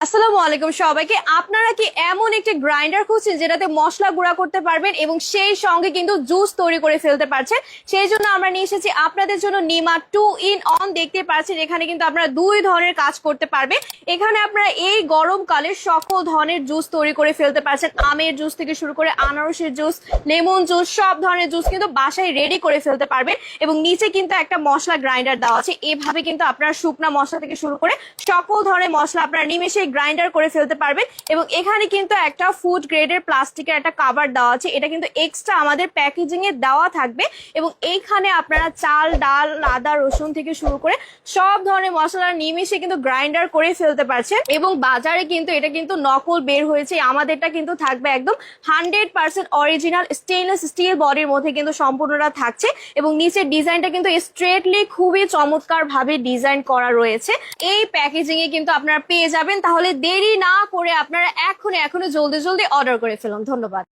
আসসালামু আলাইকুম সবাইকে। আপনারা কি এমন একটি গ্রাইন্ডার খুঁজছেন যেটাতে মশলা গুঁড়া করতে পারবেন এবং সেই সঙ্গে কিন্তু জুস তৈরি করে ফেলতে পারছেন? সেই জন্য আমরা নিয়ে এসেছি আপনাদের জন্য নিমা 2 in 1। দেখতে পাচ্ছেন এখানে কিন্তু আপনারা দুই ধরনের কাজ করতে পারবে। এখানে আপনারা এই গরমকালে সকল ধরনের জুস তৈরি করে ফেলতে পারছেন। আমের জুস থেকে শুরু করে আনারসের জুস, লেমন জুস, সব ধরনের জুস কিন্তু বাসায় রেডি করে ফেলতে পারবেন। এবং নিচে কিন্তু একটা মশলা গ্রাইন্ডার দেওয়া আছে। এভাবে কিন্তু আপনারা শুকনা মশলা থেকে শুরু করে সকল ধরনের মশলা আপনারা নিমেষে গ্রাইন্ডার করে ফেলতে পারবেন। এবং এখানে কিন্তু একটা ফুড গ্রেডের প্লাস্টিকের একটা কাভার দেওয়া আছে, এটা কিন্তু এক্সট্রা আমাদের প্যাকেজিং এ দেওয়া থাকবে। এবং এইখানে আপনারা চাল, ডাল, আদা, রসুন থেকে শুরু করে সব ধরনের মশলা নিমেষে কিন্তু গ্রাইন্ডার করে ফেলতে পারছেন। এবং বাজারে কিন্তু এটা কিন্তু নকল বের হয়েছে, আমাদেরটা কিন্তু থাকবে একদম 100% অরিজিনাল স্টেইনলেস স্টিল বডির মধ্যে কিন্তু সম্পূর্ণটা থাকছে। এবং নিচের ডিজাইনটা কিন্তু স্ট্রেটলি খুবই চমৎকার ভাবে ডিজাইন করা রয়েছে। এই প্যাকেজিং এ কিন্তু আপনারা পেয়ে যাবেন। তাহলে দেরি না করে আপনারা এখনই জলদি জলদি অর্ডার করে ফেলুন। ধন্যবাদ।